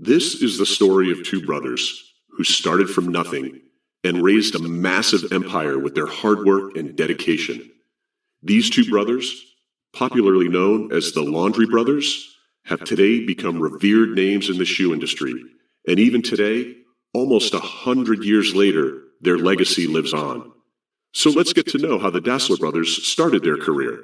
This is the story of two brothers who started from nothing and raised a massive empire with their hard work and dedication. These two brothers, popularly known as the Laundry Brothers, have today become revered names in the shoe industry, and even today, almost 100 years later, their legacy lives on. So let's get to know how the Dassler brothers started their career.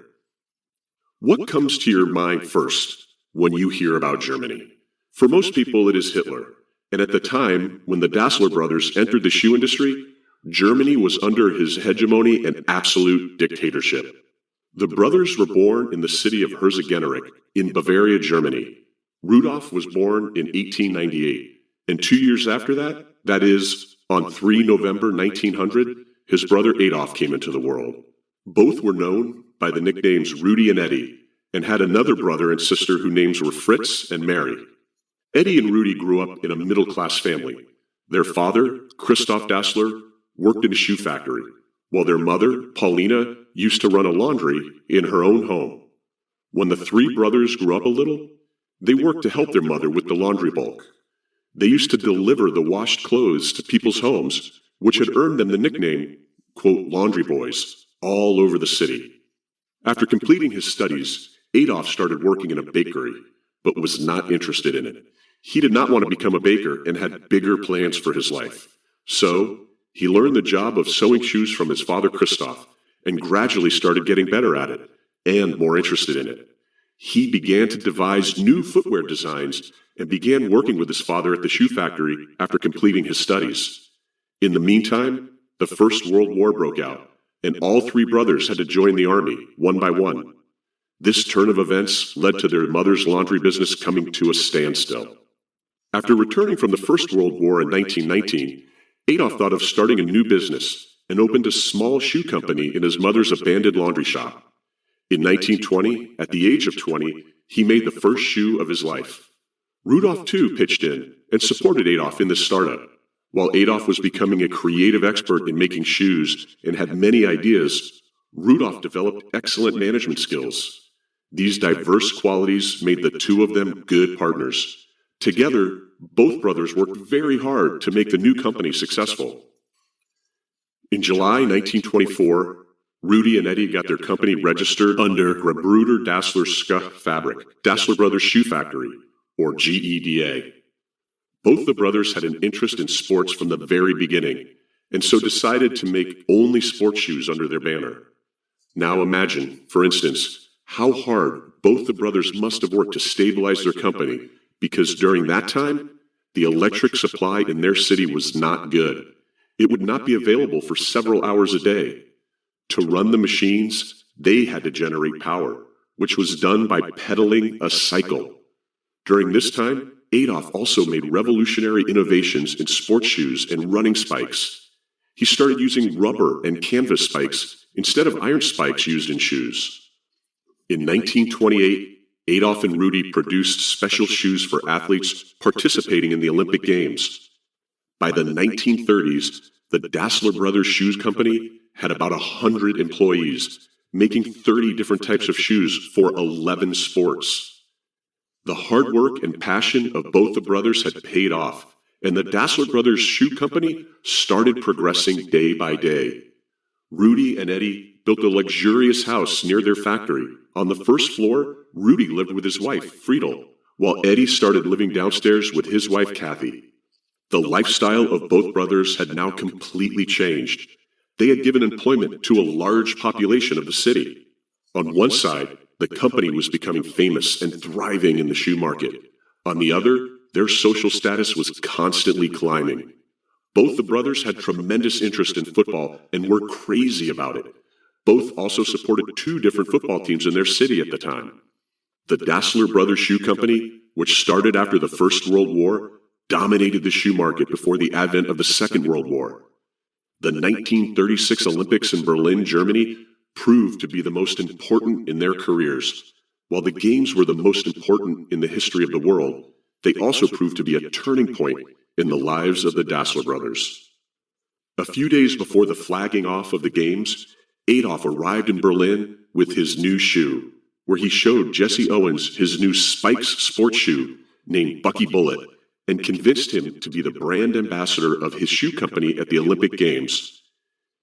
What comes to your mind first when you hear about Germany? For most people, it is Hitler. And at the time, when the Dassler brothers entered the shoe industry, Germany was under his hegemony and absolute dictatorship. The brothers were born in the city of Herzogenaurach in Bavaria, Germany. Rudolf was born in 1898, and 2 years after that, that is, on 3 November 1900, his brother Adolf came into the world. Both were known by the nicknames Rudi and Eddie, and had another brother and sister whose names were Fritz and Mary. Eddie and Rudi grew up in a middle-class family. Their father, Christoph Dassler, worked in a shoe factory, while their mother, Paulina, used to run a laundry in her own home. When the three brothers grew up a little, they worked to help their mother with the laundry bulk. They used to deliver the washed clothes to people's homes, which had earned them the nickname, quote, laundry boys, all over the city. After completing his studies, Adolf started working in a bakery, but was not interested in it. He did not want to become a baker and had bigger plans for his life. So, he learned the job of sewing shoes from his father Christoph and gradually started getting better at it and more interested in it. He began to devise new footwear designs and began working with his father at the shoe factory after completing his studies. In the meantime, the First World War broke out, and all three brothers had to join the army, one by one. This turn of events led to their mother's laundry business coming to a standstill. After returning from the First World War in 1919, Adolf thought of starting a new business and opened a small shoe company in his mother's abandoned laundry shop. In 1920, at the age of 20, he made the first shoe of his life. Rudolf, too, pitched in and supported Adolf in this startup. While Adolf was becoming a creative expert in making shoes and had many ideas, Rudolf developed excellent management skills. These diverse qualities made the two of them good partners. Together, both brothers worked very hard to make the new company successful. In July 1924, Rudi and Eddie got their company registered under Gebruder Dassler Schuh Fabrik, Dassler Brothers Shoe Factory, or GEDA. Both the brothers had an interest in sports from the very beginning, and so decided to make only sports shoes under their banner. Now imagine, for instance, how hard both the brothers must have worked to stabilize their company, because during that time, the electric supply in their city was not good. It would not be available for several hours a day. To run the machines, they had to generate power, which was done by pedaling a cycle. During this time, Adolf also made revolutionary innovations in sports shoes and running spikes. He started using rubber and canvas spikes instead of iron spikes used in shoes. In 1928, Adolf and Rudi produced special shoes for athletes participating in the Olympic Games. By the 1930s, the Dassler Brothers Shoes Company had about 100 employees, making 30 different types of shoes for 11 sports. The hard work and passion of both the brothers had paid off, and the Dassler Brothers Shoe Company started progressing day by day. Rudi and Eddie built a luxurious house near their factory. On the first floor, Rudi lived with his wife, Friedel, while Eddie started living downstairs with his wife, Kathy. The lifestyle of both brothers had now completely changed. They had given employment to a large population of the city. On one side, the company was becoming famous and thriving in the shoe market. On the other, their social status was constantly climbing. Both the brothers had tremendous interest in football and were crazy about it. Both also supported two different football teams in their city at the time. The Dassler Brothers Shoe Company, which started after the First World War, dominated the shoe market before the advent of the Second World War. The 1936 Olympics in Berlin, Germany, proved to be the most important in their careers. While the games were the most important in the history of the world, they also proved to be a turning point in the lives of the Dassler brothers. A few days before the flagging off of the games, Adolf arrived in Berlin with his new shoe, where he showed Jesse Owens his new Spikes sports shoe named Bucky Bullet and convinced him to be the brand ambassador of his shoe company at the Olympic Games.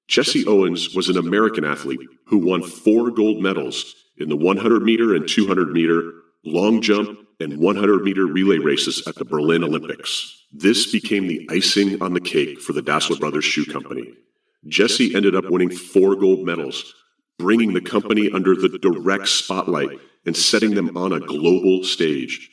Jesse Owens was an American athlete who won 4 gold medals in the 100-meter and 200-meter, long jump, and 100-meter relay races at the Berlin Olympics. This became the icing on the cake for the Dassler Brothers Shoe Company. Jesse ended up winning 4 gold medals, bringing the company under the direct spotlight and setting them on a global stage.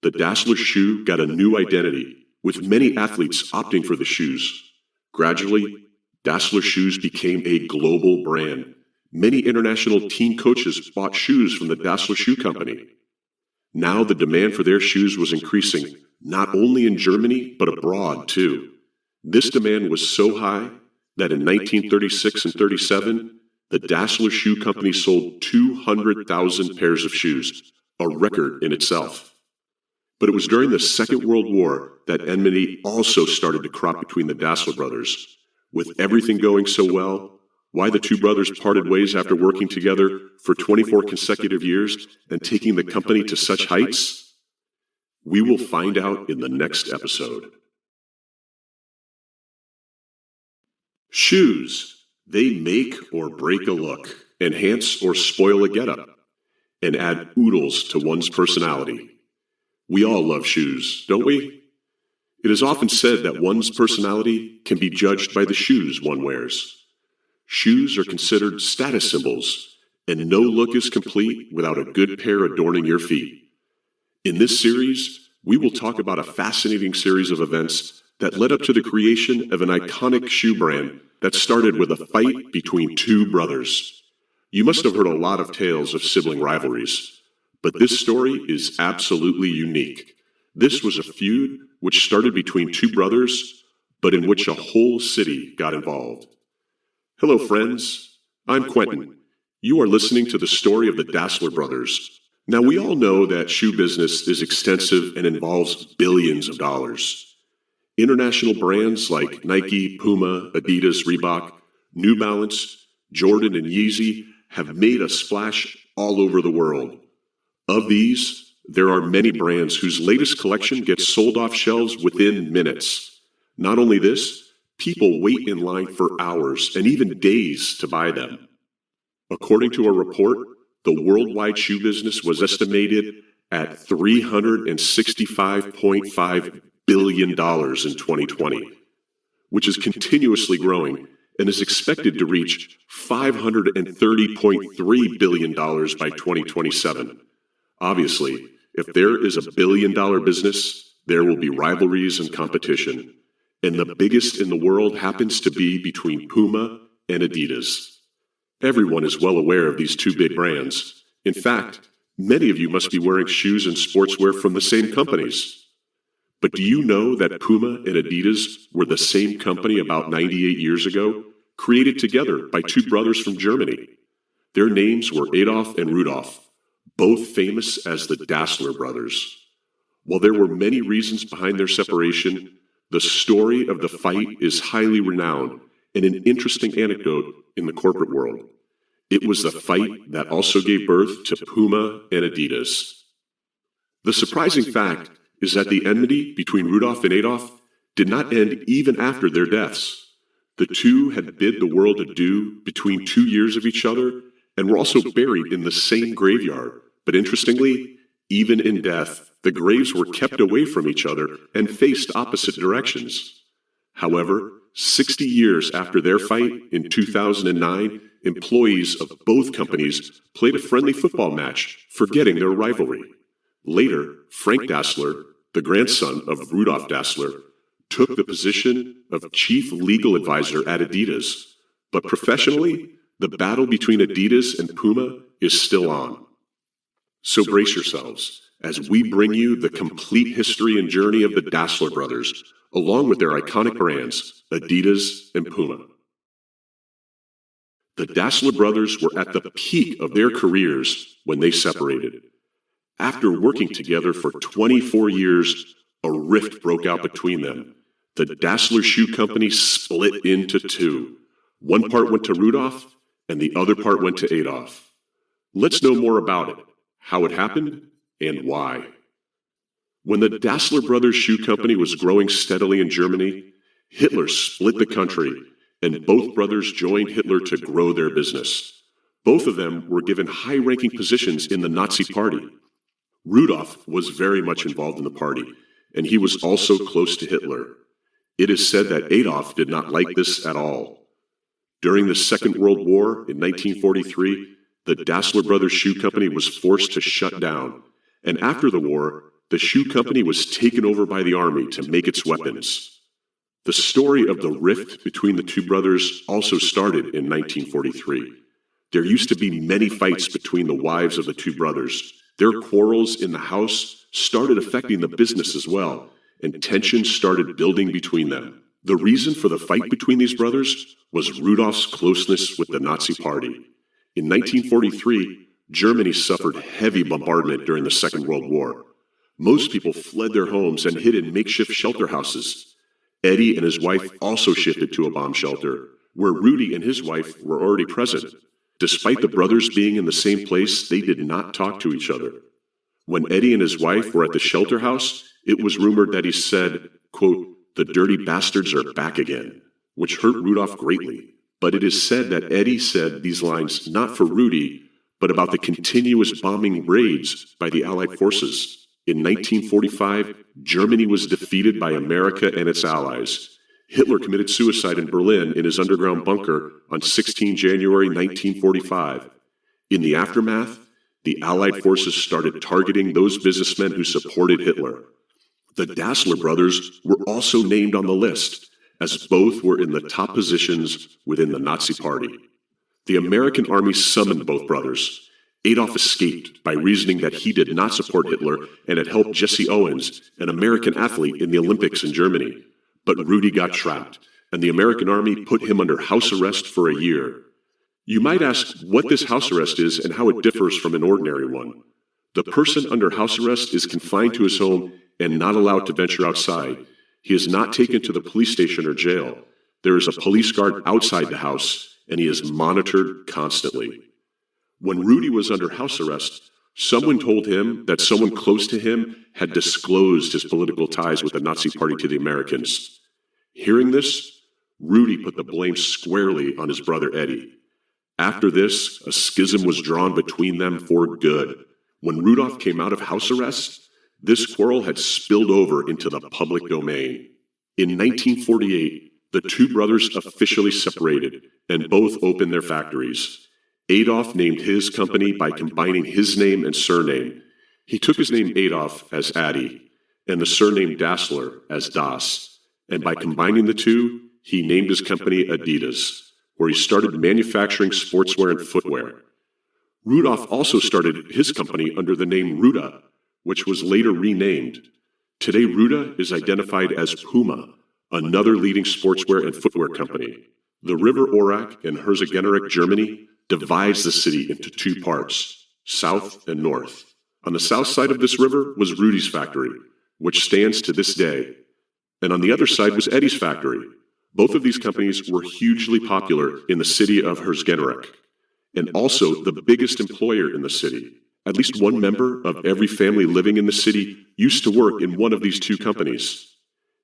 The Dassler shoe got a new identity, with many athletes opting for the shoes. Gradually, Dassler shoes became a global brand. Many international team coaches bought shoes from the Dassler Shoe Company. Now the demand for their shoes was increasing, not only in Germany, but abroad too. This demand was so high that in 1936 and 37, the Dassler Shoe Company sold 200,000 pairs of shoes, a record in itself. But it was during the Second World War that enmity also started to crop between the Dassler brothers. With everything going so well, why the two brothers parted ways after working together for 24 consecutive years and taking the company to such heights? We will find out in the next episode. Shoes. They make or break a look, enhance or spoil a getup, and add oodles to one's personality. We all love shoes, don't we? It is often said that one's personality can be judged by the shoes one wears. Shoes are considered status symbols, and no look is complete without a good pair adorning your feet. In this series, we will talk about a fascinating series of events that led up to the creation of an iconic shoe brand that started with a fight between two brothers. You must have heard a lot of tales of sibling rivalries, but this story is absolutely unique. This was a feud which started between two brothers, but in which a whole city got involved. Hello, friends. I'm Quentin. You are listening to the story of the Dassler brothers. Now, we all know that shoe business is extensive and involves billions of dollars. International brands like Nike, Puma, Adidas, Reebok, New Balance, Jordan, and Yeezy have made a splash all over the world. Of these, there are many brands whose latest collection gets sold off shelves within minutes. Not only this, people wait in line for hours and even days to buy them. According to a report, the worldwide shoe business was estimated at $365.5 billion in 2020, which is continuously growing and is expected to reach $530.3 billion by 2027. Obviously, if there is a billion-dollar business, there will be rivalries and competition. And the biggest in the world happens to be between Puma and Adidas. Everyone is well aware of these two big brands. In fact, many of you must be wearing shoes and sportswear from the same companies. But do you know that Puma and Adidas were the same company about 98 years ago, created together by two brothers from Germany? Their names were Adolf and Rudolf, both famous as the Dassler brothers. While there were many reasons behind their separation, the story of the fight is highly renowned and an interesting anecdote in the corporate world. It was the fight that also gave birth to Puma and Adidas. The surprising fact is that the enmity between Rudolf and Adolf did not end even after their deaths. The two had bid the world adieu between 2 years of each other and were also buried in the same graveyard. But interestingly, even in death, the graves were kept away from each other and faced opposite directions. However, 60 years after their fight in 2009, employees of both companies played a friendly football match, forgetting their rivalry. Later, Frank Dassler, the grandson of Rudolf Dassler, took the position of chief legal advisor at Adidas. But professionally, the battle between Adidas and Puma is still on. So brace yourselves as we bring you the complete history and journey of the Dassler brothers, along with their iconic brands, Adidas and Puma. The Dassler brothers were at the peak of their careers when they separated. After working together for 24 years, a rift broke out between them. The Dassler Shoe Company split into two. One part went to Rudolf, and the other part went to Adolf. Let's know more about it, how it happened, and why. When the Dassler brothers shoe company was growing steadily in Germany, Hitler split the country, and both brothers joined Hitler to grow their business. Both of them were given high-ranking positions in the Nazi Party. Rudolf was very much involved in the party, and he was also close to Hitler. It is said that Adolf did not like this at all. During the Second World War in 1943, the Dassler brothers shoe company was forced to shut down, and after the war, the shoe company was taken over by the army to make its weapons. The story of the rift between the two brothers also started in 1943. There used to be many fights between the wives of the two brothers. Their quarrels in the house started affecting the business as well, and tensions started building between them. The reason for the fight between these brothers was Rudolf's closeness with the Nazi Party. In 1943, Germany suffered heavy bombardment during the Second World War. Most people fled their homes and hid in makeshift shelter houses. Eddie and his wife also shifted to a bomb shelter, where Rudi and his wife were already present. Despite the brothers being in the same place, they did not talk to each other. When Eddie and his wife were at the shelter house, it was rumored that he said, quote, "The dirty bastards are back again," which hurt Rudolf greatly. But it is said that Eddie said these lines not for Rudi, but about the continuous bombing raids by the Allied forces. In 1945, Germany was defeated by America and its allies. Hitler committed suicide in Berlin in his underground bunker on 16 January 1945. In the aftermath, the Allied forces started targeting those businessmen who supported Hitler. The Dassler brothers were also named on the list, as both were in the top positions within the Nazi Party. The American army summoned both brothers. Adolf escaped by reasoning that he did not support Hitler and had helped Jesse Owens, an American athlete, in the Olympics in Germany. But Rudi got trapped, and the American army put him under house arrest for a year. You might ask what this house arrest is and how it differs from an ordinary one. The person under house arrest is confined to his home and not allowed to venture outside. He is not taken to the police station or jail. There is a police guard outside the house, and he is monitored constantly. When Rudi was under house arrest, someone told him that someone close to him had disclosed his political ties with the Nazi Party to the Americans. Hearing this, Rudi put the blame squarely on his brother Eddie. After this, a schism was drawn between them for good. When Rudolf came out of house arrest, this quarrel had spilled over into the public domain. In 1948, the two brothers officially separated, and both opened their factories. Adolf named his company by combining his name and surname. He took his name Adolf as Adi, and the surname Dassler as Das. And by combining the two, he named his company Adidas, where he started manufacturing sportswear and footwear. Rudolf also started his company under the name Rudi, which was later renamed. Today, Rudi is identified as Puma, another leading sportswear and footwear company. The river Orak in Herzogenaurach, Germany, divides the city into two parts, south and north. On the south side of this river was Rudi's factory, which stands to this day. And on the other side was Eddie's factory. Both of these companies were hugely popular in the city of Herzogenaurach, and also the biggest employer in the city. At least one member of every family living in the city used to work in one of these two companies.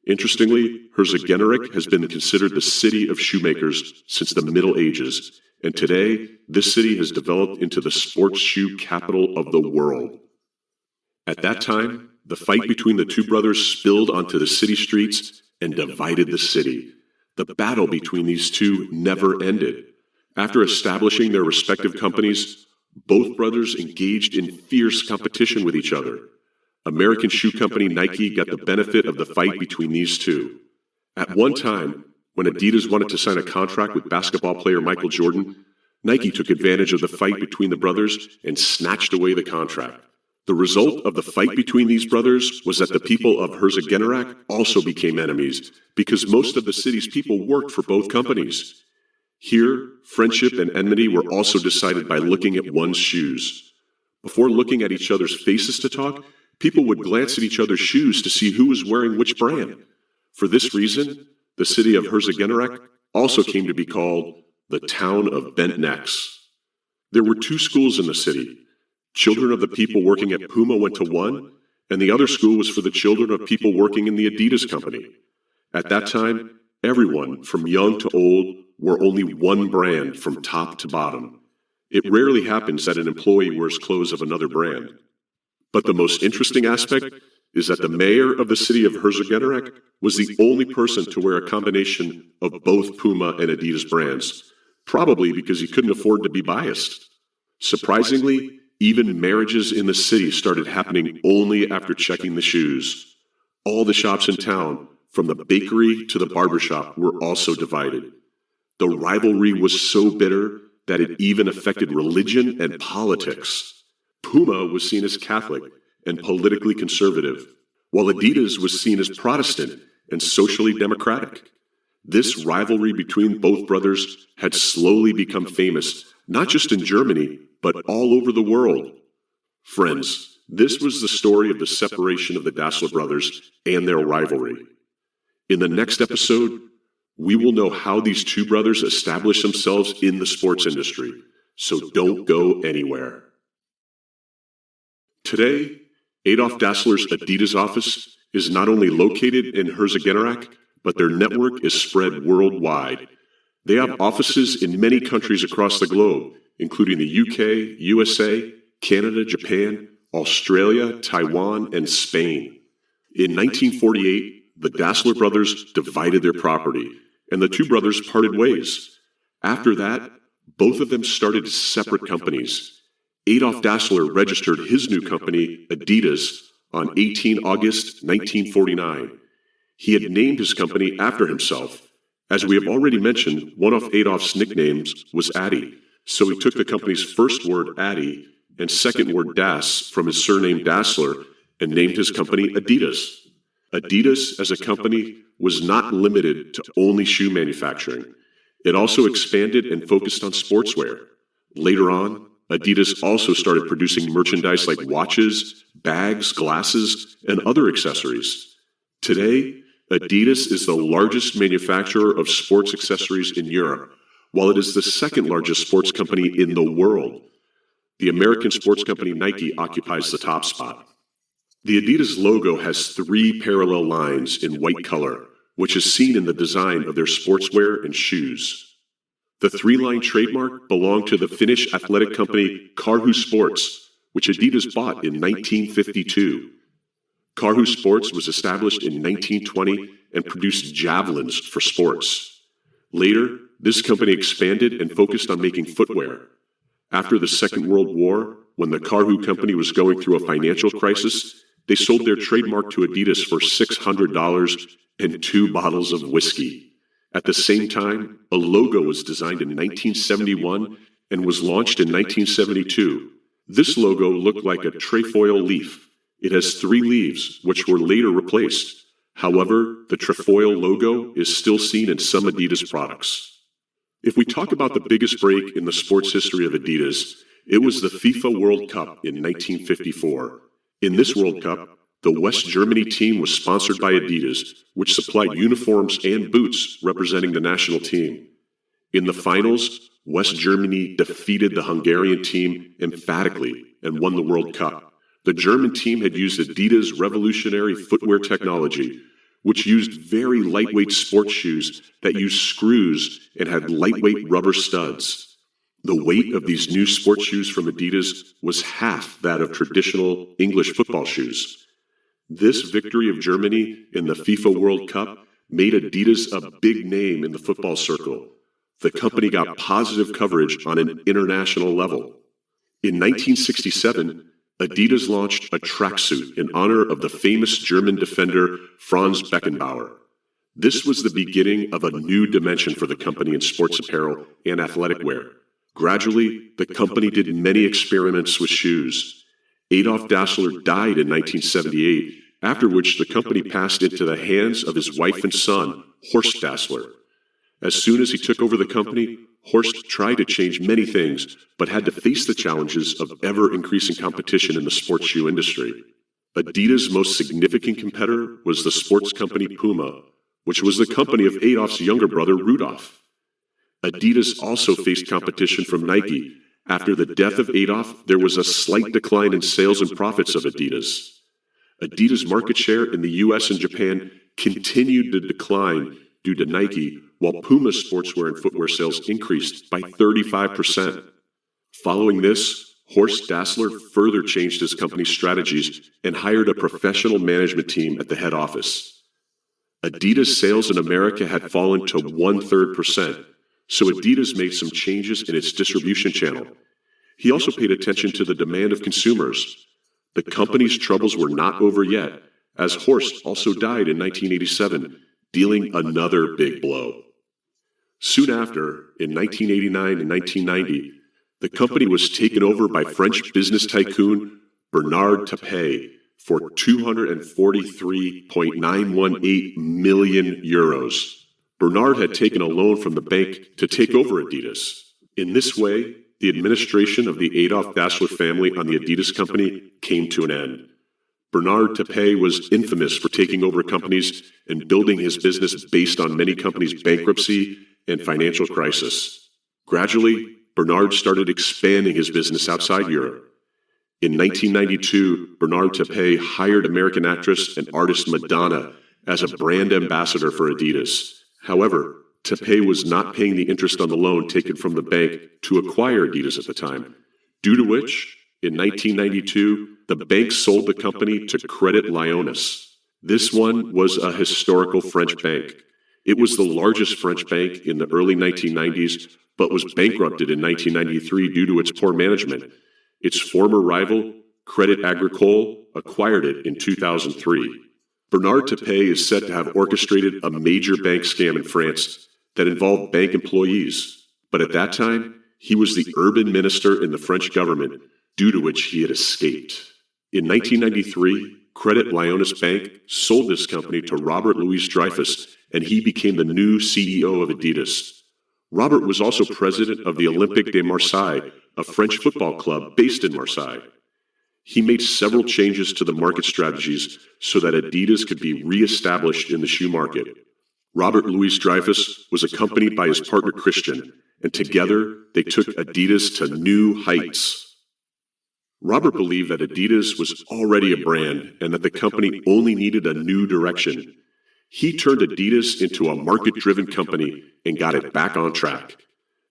Interestingly, Herzogenaurach has been considered the city of shoemakers since the Middle Ages, and today, this city has developed into the sports shoe capital of the world. At that time, the fight between the two brothers spilled onto the city streets and divided the city. The battle between these two never ended. After establishing their respective companies, both brothers engaged in fierce competition with each other. American shoe company Nike got the benefit of the fight between these two. At one time, when Adidas wanted to sign a contract with basketball player Michael Jordan, Nike took advantage of the fight between the brothers and snatched away the contract. The result of the fight between these brothers was that the people of Herzogenaurach also became enemies because most of the city's people worked for both companies. Here, friendship and enmity were also decided by looking at one's shoes. Before looking at each other's faces to talk, people would glance at each other's shoes to see who was wearing which brand. For this reason, the city of Herzogenaurach also came to be called the town of bent necks. There were two schools in the city. Children of the people working at Puma went to one, and the other school was for the children of people working in the Adidas company. At that time, everyone, from young to old, wore only one brand from top to bottom. It rarely happens that an employee wears clothes of another brand. But the most interesting aspect is that the mayor of the city of Herzogenaurach was the only person to wear a combination of both Puma and Adidas brands, probably because he couldn't afford to be biased. Surprisingly, even marriages in the city started happening only after checking the shoes. All the shops in town, from the bakery to the barbershop, were also divided. The rivalry was so bitter that it even affected religion and politics. Puma was seen as Catholic and politically conservative, while Adidas was seen as Protestant and socially democratic. This rivalry between both brothers had slowly become famous, not just in Germany, but all over the world. Friends, this was the story of the separation of the Dassler brothers and their rivalry. In the next episode, we will know how these two brothers established themselves in the sports industry, so don't go anywhere. Today, Adolf Dassler's Adidas office is not only located in Herzogenaurach, but their network is spread worldwide. They have offices in many countries across the globe, including the UK, USA, Canada, Japan, Australia, Taiwan, and Spain. In 1948, the Dassler brothers divided their property, and the two brothers parted ways. After that, both of them started separate companies. Adolf Dassler registered his new company, Adidas, on 18 August 1949. He had named his company after himself. As we have already mentioned, one of Adolf's nicknames was Adi, so he took the company's first word, Adi, and second word, Das, from his surname Dassler, and named his company Adidas. Adidas, as a company, was not limited to only shoe manufacturing. It also expanded and focused on sportswear. Later on, Adidas also started producing merchandise like watches, bags, glasses, and other accessories. Today, Adidas is the largest manufacturer of sports accessories in Europe, while it is the second largest sports company in the world. The American sports company Nike occupies the top spot. The Adidas logo has 3 parallel lines in white color, which is seen in the design of their sportswear and shoes. The 3-line trademark belonged to the Finnish athletic company Karhu Sports, which Adidas bought in 1952. Karhu Sports was established in 1920 and produced javelins for sports. Later, this company expanded and focused on making footwear. After the Second World War, when the Karhu company was going through a financial crisis, they sold their trademark to Adidas for $600 and 2 bottles of whiskey. At the same time, a logo was designed in 1971 and was launched in 1972. This logo looked like a trefoil leaf. It has 3 leaves, which were later replaced. However, the trefoil logo is still seen in some Adidas products. If we talk about the biggest break in the sports history of Adidas, it was the FIFA World Cup in 1954. In this World Cup, the West Germany team was sponsored by Adidas, which supplied uniforms and boots representing the national team. In the finals, West Germany defeated the Hungarian team emphatically and won the World Cup. The German team had used Adidas' revolutionary footwear technology, which used very lightweight sports shoes that used screws and had lightweight rubber studs. The weight of these new sports shoes from Adidas was half that of traditional English football shoes. This victory of Germany in the FIFA World Cup made Adidas a big name in the football circle. The company got positive coverage on an international level. In 1967, Adidas launched a tracksuit in honor of the famous German defender Franz Beckenbauer. This was the beginning of a new dimension for the company in sports apparel and athletic wear. Gradually, the company did many experiments with shoes. Adolf Dassler died in 1978, after which the company passed into the hands of his wife and son, Horst Dassler. As soon as he took over the company, Horst tried to change many things, but had to face the challenges of ever-increasing competition in the sports shoe industry. Adidas' most significant competitor was the sports company Puma, which was the company of Adolf's younger brother Rudolf. Adidas also faced competition from Nike. After the death of Adolf, there was a slight decline in sales and profits of Adidas. Adidas' market share in the US and Japan continued to decline due to Nike, while Puma's sportswear and footwear sales increased by 35%. Following this, Horst Dassler further changed his company's strategies and hired a professional management team at the head office. Adidas sales in America had fallen to 1/3%, so Adidas made some changes in its distribution channel. He also paid attention to the demand of consumers. The company's troubles were not over yet, as Horst also died in 1987, dealing another big blow. Soon after, in 1989 and 1990, the company was taken over by French business tycoon Bernard Tapie for €243.918 million. Bernard had taken a loan from the bank to take over Adidas. In this way, the administration of the Adolf Dassler family on the Adidas company came to an end. Bernard Tapie was infamous for taking over companies and building his business based on many companies' bankruptcy and financial crisis. Gradually, Bernard started expanding his business outside Europe. In 1992, Bernard Tapie hired American actress and artist Madonna as a brand ambassador for Adidas. However, Tapie was not paying the interest on the loan taken from the bank to acquire Adidas at the time, due to which, in 1992, the bank sold the company to Credit Lyonnais. This one was a historical French bank. It was the largest French bank in the early 1990s, but was bankrupted in 1993 due to its poor management. Its former rival, Crédit Agricole, acquired it in 2003. Bernard Tapie is said to have orchestrated a major bank scam in France that involved bank employees, but at that time, he was the urban minister in the French government, due to which he had escaped. In 1993, Credit Lyonnais Bank sold this company to Robert Louis Dreyfus, and he became the new CEO of Adidas. Robert was also president of the Olympique de Marseille, a French football club based in Marseille. He made several changes to the market strategies so that Adidas could be re-established in the shoe market. Robert Louis Dreyfus was accompanied by his partner Christian, and together they took Adidas to new heights. Robert believed that Adidas was already a brand and that the company only needed a new direction. He turned Adidas into a market-driven company and got it back on track.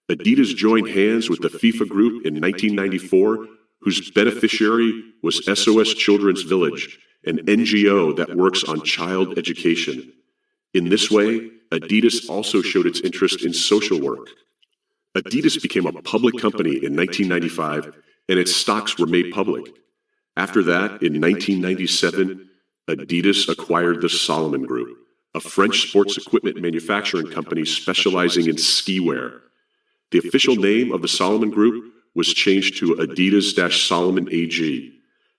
Adidas joined hands with the FIFA Group in 1994, whose beneficiary was SOS Children's Village, an NGO that works on child education. In this way, Adidas also showed its interest in social work. Adidas became a public company in 1995, and its stocks were made public. After that, in 1997, Adidas acquired the Salomon Group, a French sports equipment manufacturing company specializing in ski wear. The official name of the Salomon Group was changed to Adidas-Salomon AG.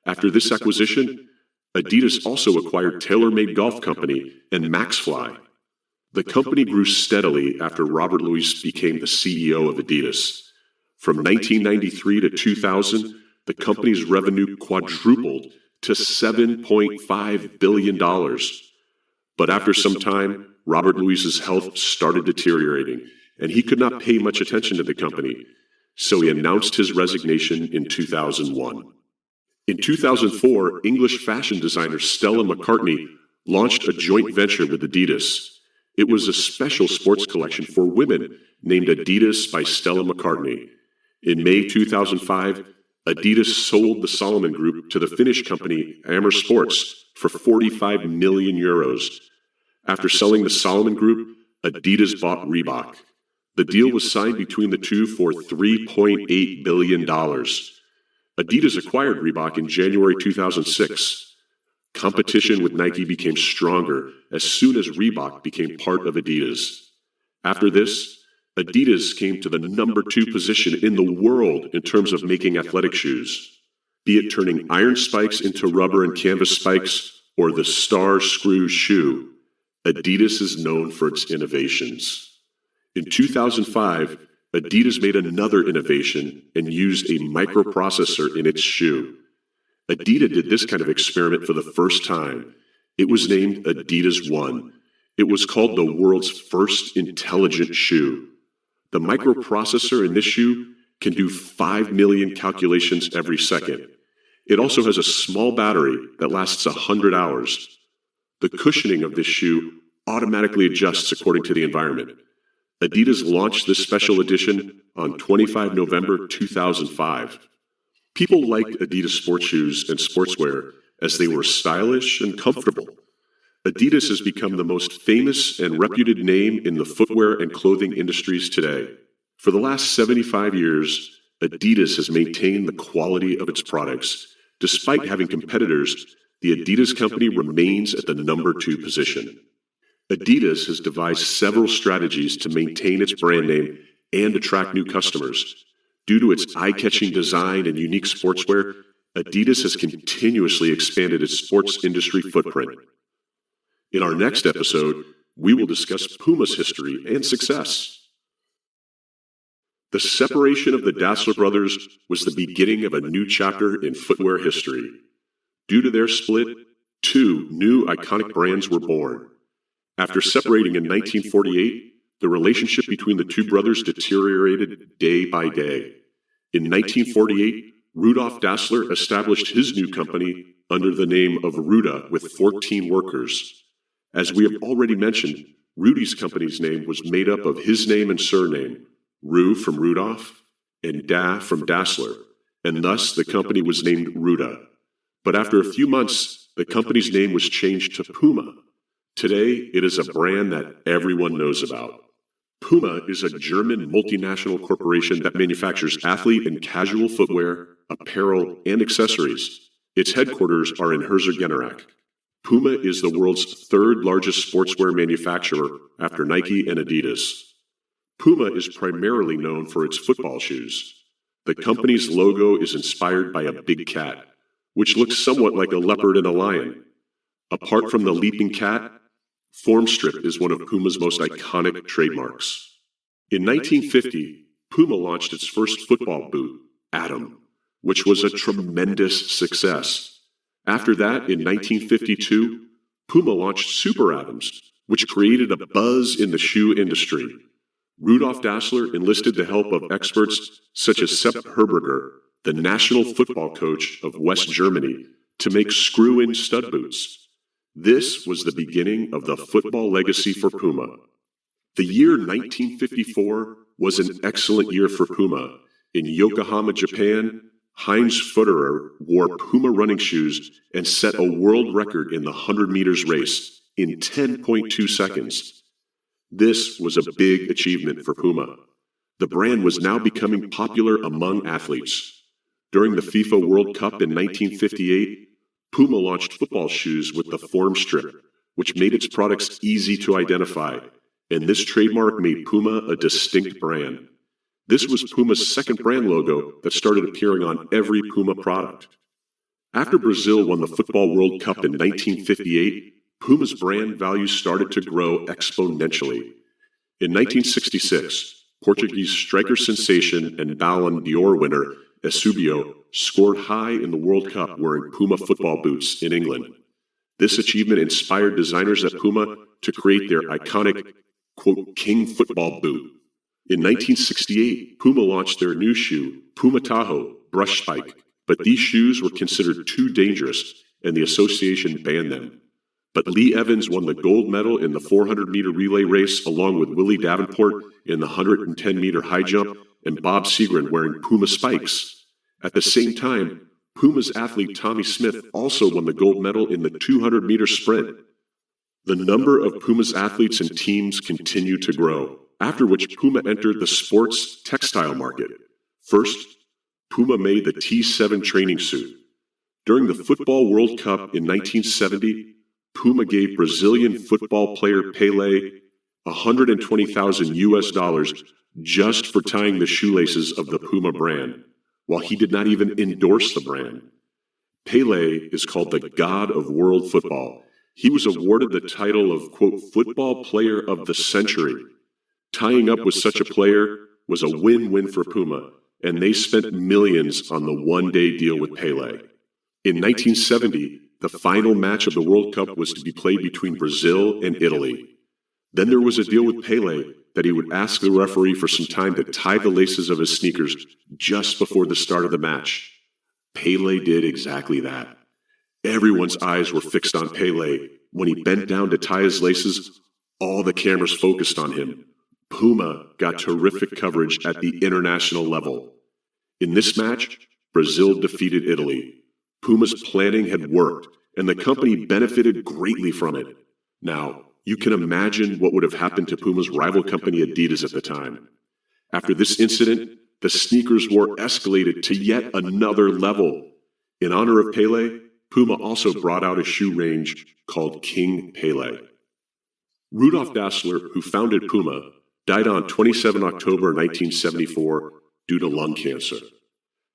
After this acquisition, Adidas also acquired TaylorMade Golf Company and Maxfly. The company grew steadily after Robert Louis became the CEO of Adidas. From 1993 to 2000, the company's revenue quadrupled to $7.5 billion. But after some time, Robert Louis's health started deteriorating, and he could not pay much attention to the company, so he announced his resignation in 2001. In 2004, English fashion designer Stella McCartney launched a joint venture with Adidas. It was a special sports collection for women named Adidas by Stella McCartney. In May 2005, Adidas sold the Salomon Group to the Finnish company Amer Sports for €45 million. After selling the Salomon Group, Adidas bought Reebok. The deal was signed between the two for $3.8 billion. Adidas acquired Reebok in January 2006. Competition with Nike became stronger as soon as Reebok became part of Adidas. After this, Adidas came to the number 2 position in the world in terms of making athletic shoes. Be it turning iron spikes into rubber and canvas spikes or the Star Screw shoe, Adidas is known for its innovations. In 2005, Adidas made another innovation and used a microprocessor in its shoe. Adidas did this kind of experiment for the first time. It was named Adidas One. It was called the world's first intelligent shoe. The microprocessor in this shoe can do 5 million calculations every second. It also has a small battery that lasts 100 hours. The cushioning of this shoe automatically adjusts according to the environment. Adidas launched this special edition on 25 November 2005. People liked Adidas sports shoes and sportswear as they were stylish and comfortable. Adidas has become the most famous and reputed name in the footwear and clothing industries today. For the last 75 years, Adidas has maintained the quality of its products. Despite having competitors, the Adidas company remains at the number 2 position. Adidas has devised several strategies to maintain its brand name and attract new customers. Due to its eye-catching design and unique sportswear, Adidas has continuously expanded its sports industry footprint. In our next episode, we will discuss Puma's history and success. The separation of the Dassler brothers was the beginning of a new chapter in footwear history. Due to their split, 2 new iconic brands were born. After separating in 1948, the relationship between the 2 brothers deteriorated day by day. In 1948, Rudolf Dassler established his new company under the name of Rudi with 14 workers. As we have already mentioned, Rudi's company's name was made up of his name and surname, Ru from Rudolf and Da from Dassler, and thus the company was named Rudi. But after a few months, the company's name was changed to Puma. Today, it is a brand that everyone knows about. Puma is a German multinational corporation that manufactures athlete and casual footwear, apparel, and accessories. Its headquarters are in Herzogenaurach. Puma is the world's 3rd largest sportswear manufacturer after Nike and Adidas. Puma is primarily known for its football shoes. The company's logo is inspired by a big cat, which looks somewhat like a leopard and a lion. Apart from the leaping cat, form strip is one of Puma's most iconic trademarks. In 1950, Puma launched its first football boot, Atom, which was a tremendous success. After that, in 1952, Puma launched Super Atoms, which created a buzz in the shoe industry. Rudolf Dassler enlisted the help of experts such as Sepp Herberger, the national football coach of West Germany, to make screw-in stud boots. This was the beginning of the football legacy for Puma. The year 1954 was an excellent year for Puma. In Yokohama, Japan, Heinz Futterer wore Puma running shoes and set a world record in the 100 meters race in 10.2 seconds. This was a big achievement for Puma. The brand was now becoming popular among athletes. During the FIFA World Cup in 1958, Puma launched football shoes with the form strip, which made its products easy to identify, and this trademark made Puma a distinct brand. This was Puma's second brand logo that started appearing on every Puma product. After Brazil won the Football World Cup in 1958, Puma's brand value started to grow exponentially. In 1966, Portuguese striker sensation and Ballon d'Or winner Eusebio scored high in the World Cup wearing Puma football boots in England. This achievement inspired designers at Puma to create their iconic, quote, King football boot. In 1968, Puma launched their new shoe, Puma Tahoe Brush Spike, but these shoes were considered too dangerous and the association banned them. But Lee Evans won the gold medal in the 400-meter relay race along with Willie Davenport in the 110-meter high jump and Bob Segrin wearing Puma spikes. At the same time, Puma's athlete Tommy Smith also won the gold medal in the 200-meter sprint. The number of Puma's athletes and teams continued to grow, after which Puma entered the sports textile market. First, Puma made the T7 training suit. During the Football World Cup in 1970, Puma gave Brazilian football player Pelé $120,000 just for tying the shoelaces of the Puma brand, while he did not even endorse the brand. Pelé is called the god of world football. He was awarded the title of, quote, football player of the century. Tying up with such a player was a win-win for Puma, and they spent millions on the one-day deal with Pelé. In 1970, the final match of the World Cup was to be played between Brazil and Italy. Then there was a deal with Pelé that he would ask the referee for some time to tie the laces of his sneakers just before the start of the match. Pele did exactly that. Everyone's eyes were fixed on Pele. When he bent down to tie his laces, all the cameras focused on him. Puma got terrific coverage at the international level. In this match, Brazil defeated Italy. Puma's planning had worked, and the company benefited greatly from it. Now, you can imagine what would have happened to Puma's rival company Adidas at the time. After this incident, the sneakers war escalated to yet another level. In honor of Pele, Puma also brought out a shoe range called King Pele. Rudolf Dassler, who founded Puma, died on 27 October 1974 due to lung cancer.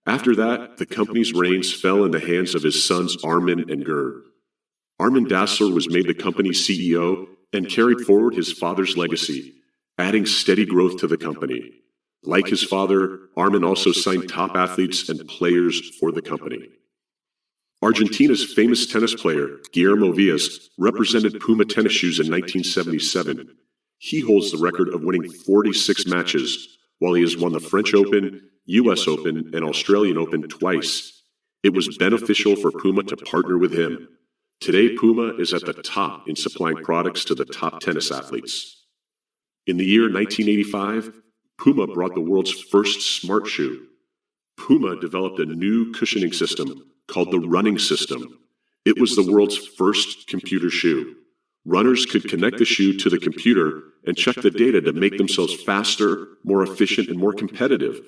After that, the company's reins fell in the hands of his sons Armin and Gerd. Armin Dassler was made the company's CEO and carried forward his father's legacy, adding steady growth to the company. Like his father, Armin also signed top athletes and players for the company. Argentina's famous tennis player, Guillermo Vilas, represented Puma tennis shoes in 1977. He holds the record of winning 46 matches, while he has won the French Open, US Open, and Australian Open twice. It was beneficial for Puma to partner with him. Today, Puma is at the top in supplying products to the top tennis athletes. In the year 1985, Puma brought the world's first smart shoe. Puma developed a new cushioning system called the running system. It was the world's first computer shoe. Runners could connect the shoe to the computer and check the data to make themselves faster, more efficient, and more competitive.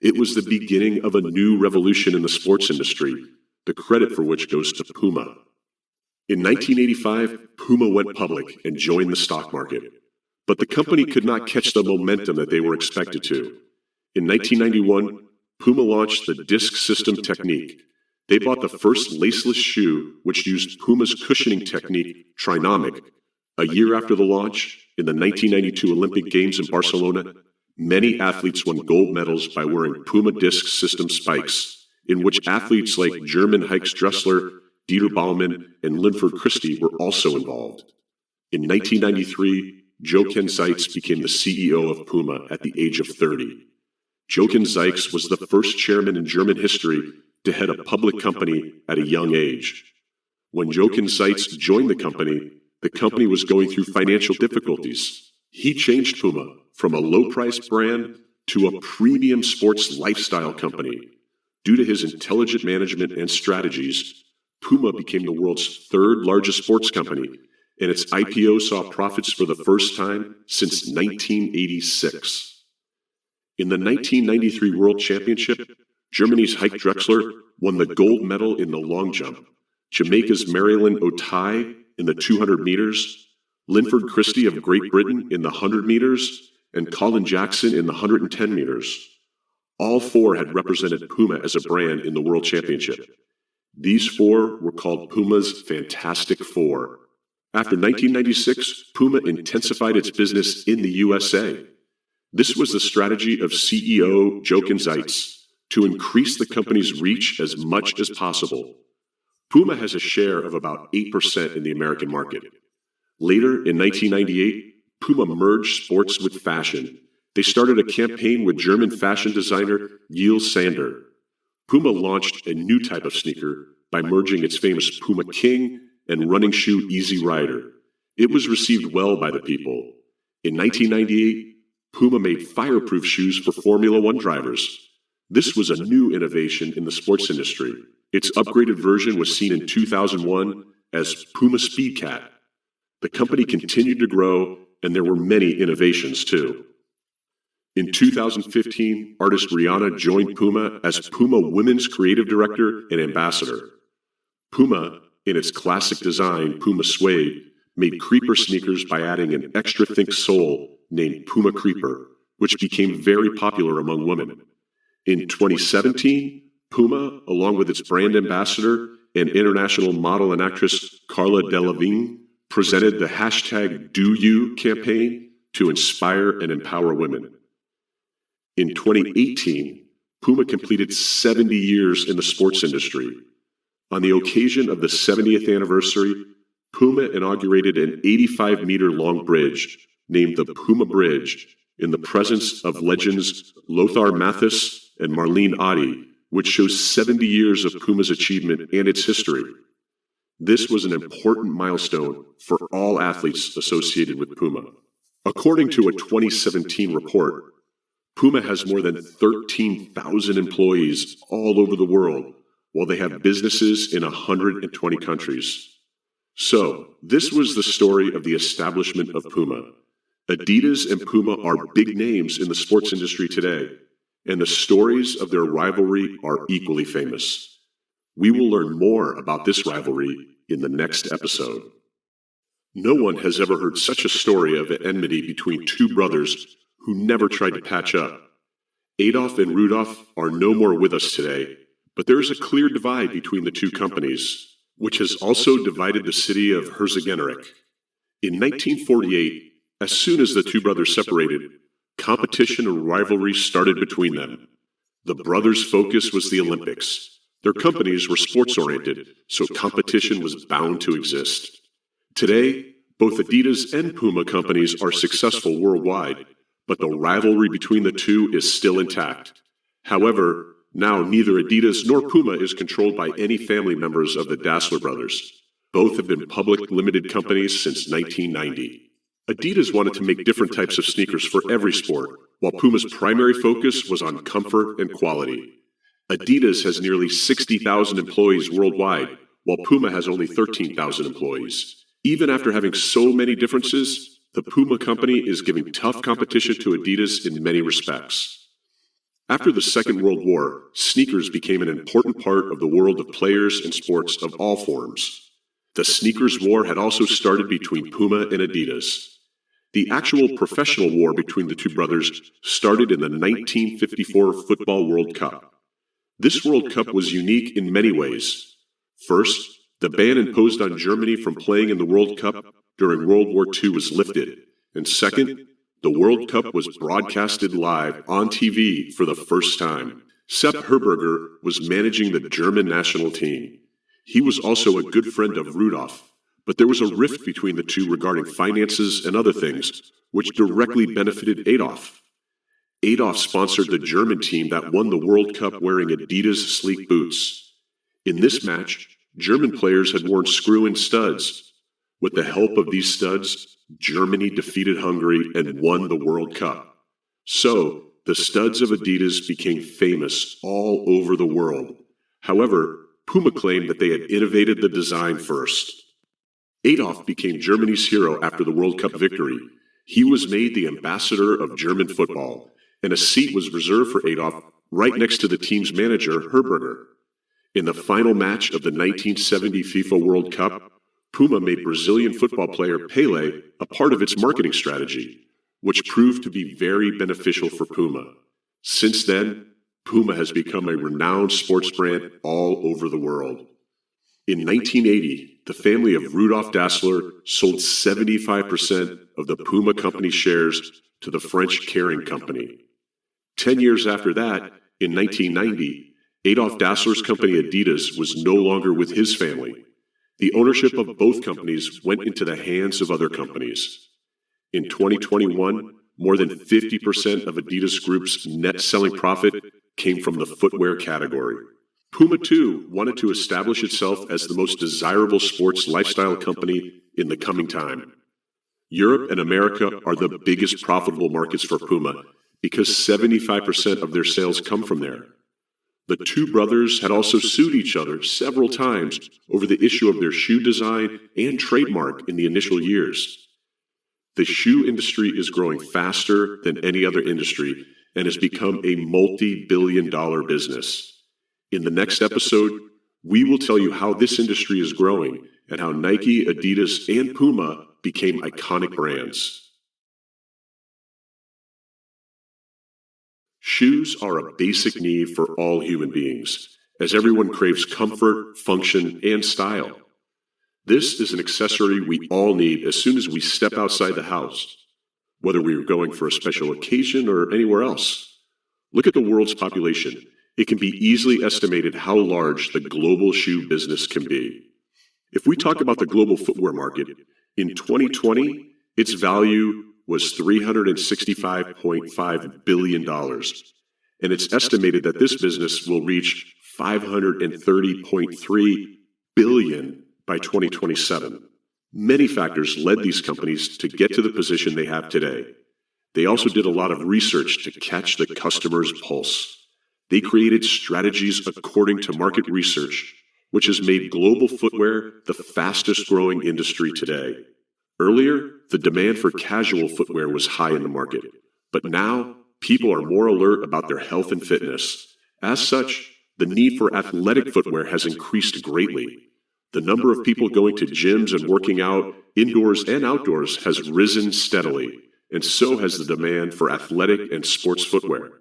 It was the beginning of a new revolution in the sports industry, the credit for which goes to Puma. In 1985, Puma went public and joined the stock market. But the company could not catch the momentum that they were expected to. In 1991, Puma launched the disc system technique. They bought the first laceless shoe, which used Puma's cushioning technique, Trinomic. A year after the launch, in the 1992 Olympic Games in Barcelona, many athletes won gold medals by wearing Puma disc system spikes, in which athletes like German Heike Dassler, Dieter Baumann, and Linford Christie were also involved. In 1993, Jochen Zeitz became the CEO of Puma at the age of 30. Jochen Zeitz was the first chairman in German history to head a public company at a young age. When Jochen Zeitz joined the company was going through financial difficulties. He changed Puma from a low-priced brand to a premium sports lifestyle company. Due to his intelligent management and strategies, Puma became the world's third largest sports company, and its IPO saw profits for the first time since 1986. In the 1993 World Championship, Germany's Heike Drexler won the gold medal in the long jump, Jamaica's Marilyn Otai in the 200 meters, Linford Christie of Great Britain in the 100 meters, and Colin Jackson in the 110 meters. All four had represented Puma as a brand in the World Championship. These four were called Puma's Fantastic Four. After 1996, Puma intensified its business in the USA. This was the strategy of CEO Jochen Zeitz, to increase the company's reach as much as possible. Puma has a share of about 8% in the American market. Later, in 1998, Puma merged sports with fashion. They started a campaign with German fashion designer Giles Sander. Puma launched a new type of sneaker by merging its famous Puma King and running shoe Easy Rider. It was received well by the people. In 1998, Puma made fireproof shoes for Formula One drivers. This was a new innovation in the sports industry. Its upgraded version was seen in 2001 as Puma Speedcat. The company continued to grow, and there were many innovations too. In 2015, artist Rihanna joined Puma as Puma Women's Creative Director and Ambassador. Puma, in its classic design, Puma Suede, made creeper sneakers by adding an extra thick sole named Puma Creeper, which became very popular among women. In 2017, Puma, along with its brand ambassador and international model and actress Carla Delevingne, presented the #DoYou campaign to inspire and empower women. In 2018, Puma completed 70 years in the sports industry. On the occasion of the 70th anniversary, Puma inaugurated an 85-meter-long bridge named the Puma Bridge in the presence of legends Lothar Matthias and Marlene Ottey, which shows 70 years of Puma's achievement and its history. This was an important milestone for all athletes associated with Puma. According to a 2017 report, Puma has more than 13,000 employees all over the world, while they have businesses in 120 countries. So, this was the story of the establishment of Puma. Adidas and Puma are big names in the sports industry today, and the stories of their rivalry are equally famous. We will learn more about this rivalry in the next episode. No one has ever heard such a story of enmity between two brothers who never tried to patch up. Adolf and Rudolf are no more with us today, but there is a clear divide between the two companies, which has also divided the city of Herzogenaurach. In 1948, as soon as the two brothers separated, competition and rivalry started between them. The brothers' focus was the Olympics. Their companies were sports-oriented, so competition was bound to exist. Today, both Adidas and Puma companies are successful worldwide, but the rivalry between the two is still intact. However, now neither Adidas nor Puma is controlled by any family members of the Dassler brothers. Both have been public limited companies since 1990. Adidas wanted to make different types of sneakers for every sport, while Puma's primary focus was on comfort and quality. Adidas has nearly 60,000 employees worldwide, while Puma has only 13,000 employees. Even after having so many differences, the Puma company is giving tough competition to Adidas in many respects. After the Second World War, sneakers became an important part of the world of players and sports of all forms. The sneakers war had also started between Puma and Adidas. The actual professional war between the two brothers started in the 1954 Football World Cup. This World Cup was unique in many ways. First, the ban imposed on Germany from playing in the World Cup during World War II was lifted. And second, the World Cup was broadcasted live on TV for the first time. Sepp Herberger was managing the German national team. He was also a good friend of Rudolf, but there was a rift between the two regarding finances and other things, which directly benefited Adolf. Adolf sponsored the German team that won the World Cup wearing Adidas sleek boots. In this match, German players had worn screw-in studs. With the help of these studs, Germany defeated Hungary and won the World Cup. So, the studs of Adidas became famous all over the world. However, Puma claimed that they had innovated the design first. Adolf became Germany's hero after the World Cup victory. He was made the ambassador of German football, and a seat was reserved for Adolf right next to the team's manager, Herberger. In the final match of the 1970 FIFA World Cup, Puma made Brazilian football player Pelé a part of its marketing strategy, which proved to be very beneficial for Puma. Since then, Puma has become a renowned sports brand all over the world. In 1980, the family of Rudolf Dassler sold 75% of the Puma company shares to the French Kering company. 10 years after that, in 1990, Adolf Dassler's company Adidas was no longer with his family. The ownership of both companies went into the hands of other companies. In 2021, more than 50% of Adidas Group's net selling profit came from the footwear category. Puma, too, wanted to establish itself as the most desirable sports lifestyle company in the coming time. Europe and America are the biggest profitable markets for Puma because 75% of their sales come from there. The two brothers had also sued each other several times over the issue of their shoe design and trademark in the initial years. The shoe industry is growing faster than any other industry and has become a multi-billion-dollar business. In the next episode, we will tell you how this industry is growing and how Nike, Adidas, and Puma became iconic brands. Shoes are a basic need for all human beings, as everyone craves comfort, function, and style. This is an accessory we all need as soon as we step outside the house, whether we are going for a special occasion or anywhere else. Look at the world's population. It can be easily estimated how large the global shoe business can be. If we talk about the global footwear market, in 2020, its value was $365.5 billion. and it's estimated that this business will reach $530.3 billion by 2027. Many factors led these companies to get to the position they have today. They also did a lot of research to catch the customer's pulse. They created strategies according to market research, which has made global footwear the fastest growing industry today. Earlier, the demand for casual footwear was high in the market, but now people are more alert about their health and fitness. As such, the need for athletic footwear has increased greatly. The number of people going to gyms and working out indoors and outdoors has risen steadily, and so has the demand for athletic and sports footwear.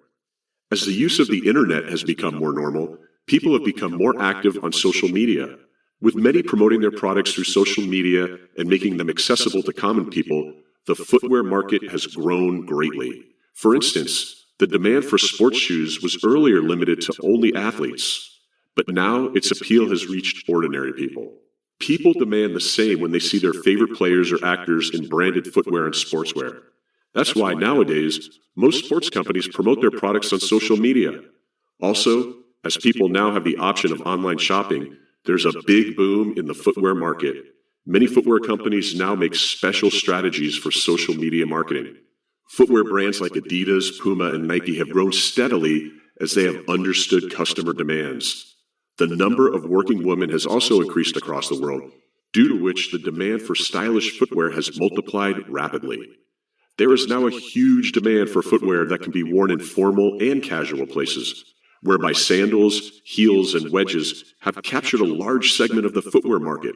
As the use of the internet has become more normal, people have become more active on social media. With many promoting their products through social media and making them accessible to common people, the footwear market has grown greatly. For instance, the demand for sports shoes was earlier limited to only athletes, but now its appeal has reached ordinary people. People demand the same when they see their favorite players or actors in branded footwear and sportswear. That's why nowadays, most sports companies promote their products on social media. Also, as people now have the option of online shopping, there's a big boom in the footwear market. Many footwear companies now make special strategies for social media marketing. Footwear brands like Adidas, Puma, and Nike have grown steadily as they have understood customer demands. The number of working women has also increased across the world, due to which the demand for stylish footwear has multiplied rapidly. There is now a huge demand for footwear that can be worn in formal and casual places, whereby sandals, heels, and wedges have captured a large segment of the footwear market.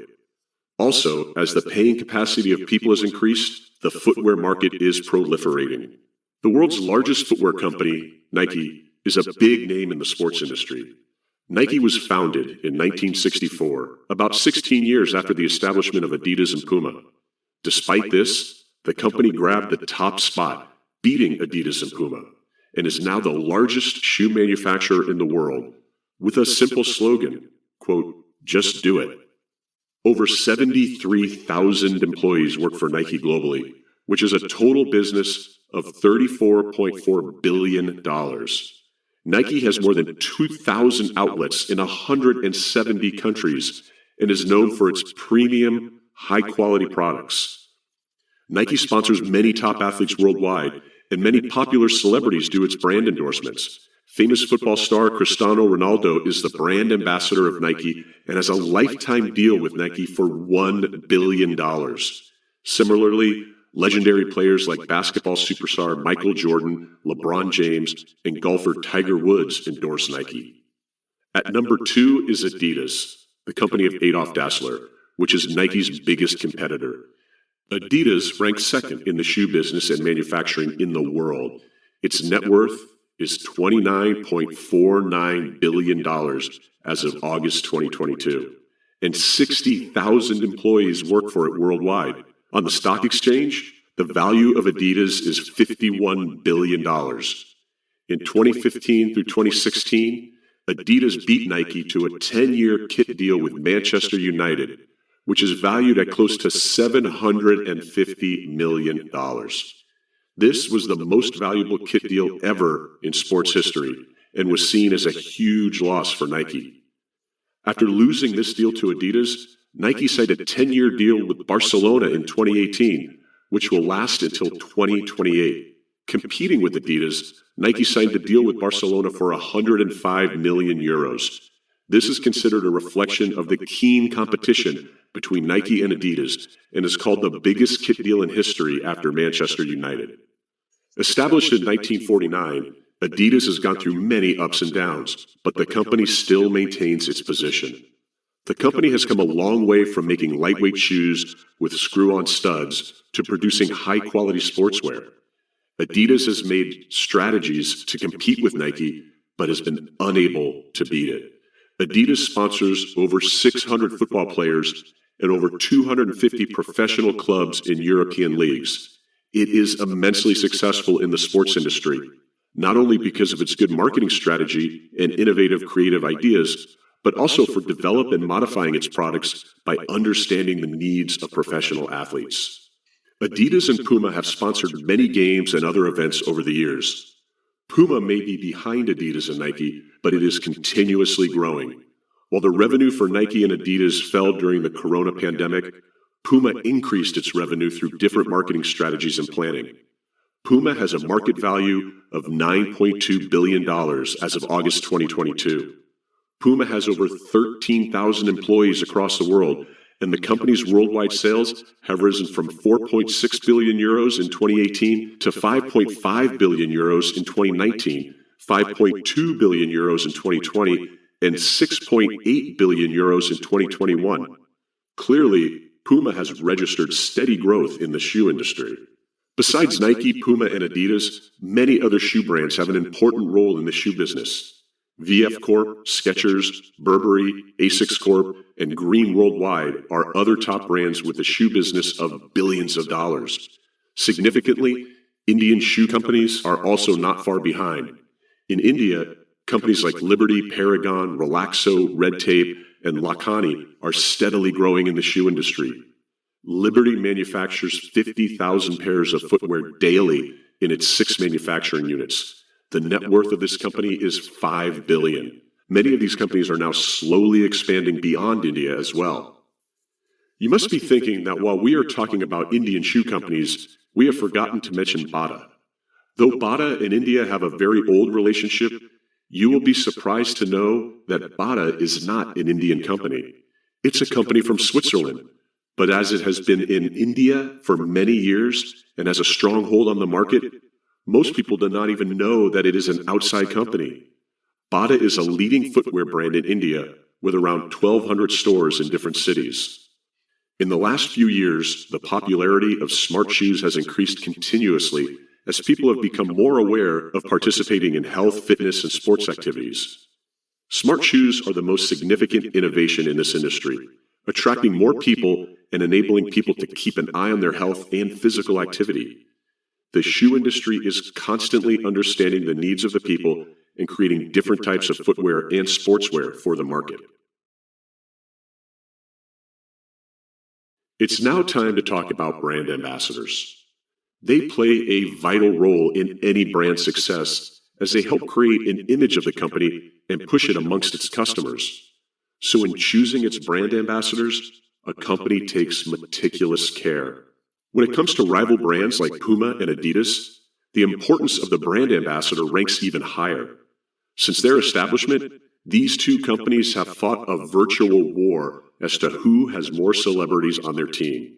Also, as the paying capacity of people has increased, the footwear market is proliferating. The world's largest footwear company, Nike, is a big name in the sports industry. Nike was founded in 1964, about 16 years after the establishment of Adidas and Puma. Despite this, the company grabbed the top spot, beating Adidas and Puma, and is now the largest shoe manufacturer in the world, with a simple slogan, quote, "Just do it." Over 73,000 employees work for Nike globally, which is a total business of $34.4 billion. Nike has more than 2,000 outlets in 170 countries and is known for its premium, high-quality products. Nike sponsors many top athletes worldwide, and many popular celebrities do its brand endorsements. Famous football star Cristiano Ronaldo is the brand ambassador of Nike and has a lifetime deal with Nike for $1 billion. Similarly, legendary players like basketball superstar Michael Jordan, LeBron James, and golfer Tiger Woods endorse Nike. At number 2 is Adidas, the company of Adolf Dassler, which is Nike's biggest competitor. Adidas ranks second in the shoe business and manufacturing in the world. Its net worth is $29.49 billion as of August 2022, and 60,000 employees work for it worldwide. On the stock exchange, the value of Adidas is $51 billion. In 2015 through 2016, Adidas beat Nike to a 10-year kit deal with Manchester United, which is valued at close to $750 million. This was the most valuable kit deal ever in sports history and was seen as a huge loss for Nike. After losing this deal to Adidas, Nike signed a 10-year deal with Barcelona in 2018, which will last until 2028. Competing with Adidas, Nike signed a deal with Barcelona for €105 million. This is considered a reflection of the keen competition between Nike and Adidas and is called the biggest kit deal in history after Manchester United. Established in 1949, Adidas has gone through many ups and downs, but the company still maintains its position. The company has come a long way from making lightweight shoes with screw-on studs to producing high-quality sportswear. Adidas has made strategies to compete with Nike, but has been unable to beat it. Adidas sponsors over 600 football players and over 250 professional clubs in European leagues. It is immensely successful in the sports industry, not only because of its good marketing strategy and innovative creative ideas, but also for developing and modifying its products by understanding the needs of professional athletes. Adidas and Puma have sponsored many games and other events over the years. Puma may be behind Adidas and Nike, but it is continuously growing. While the revenue for Nike and Adidas fell during the corona pandemic, Puma increased its revenue through different marketing strategies and planning. Puma has a market value of $9.2 billion as of August 2022. Puma has over 13,000 employees across the world, and the company's worldwide sales have risen from 4.6 billion euros in 2018 to 5.5 billion euros in 2019, 5.2 billion euros in 2020, and 6.8 billion euros in 2021. Clearly, Puma has registered steady growth in the shoe industry. Besides Nike, Puma, and Adidas, many other shoe brands have an important role in the shoe business. VF Corp, Skechers, Burberry, Asics Corp, and Green Worldwide are other top brands with a shoe business of billions of dollars. Significantly, Indian shoe companies are also not far behind. In India, companies like Liberty, Paragon, Relaxo, Red Tape, and Lakhani are steadily growing in the shoe industry. Liberty manufactures 50,000 pairs of footwear daily in its 6 manufacturing units. The net worth of this company is $5 billion. Many of these companies are now slowly expanding beyond India as well. You must be thinking that while we are talking about Indian shoe companies, we have forgotten to mention Bata. Though Bata and India have a very old relationship, you will be surprised to know that Bata is not an Indian company. It's a company from Switzerland. But as it has been in India for many years and has a strong hold on the market, most people do not even know that it is an outside company. Bata is a leading footwear brand in India with around 1,200 stores in different cities. In the last few years, the popularity of smart shoes has increased continuously as people have become more aware of participating in health, fitness, and sports activities. Smart shoes are the most significant innovation in this industry, attracting more people and enabling people to keep an eye on their health and physical activity. The shoe industry is constantly understanding the needs of the people and creating different types of footwear and sportswear for the market. It's now time to talk about brand ambassadors. They play a vital role in any brand success as they help create an image of the company and push it amongst its customers. So in choosing its brand ambassadors, a company takes meticulous care. When it comes to rival brands like Puma and Adidas, the importance of the brand ambassador ranks even higher. Since their establishment, these two companies have fought a virtual war as to who has more celebrities on their team.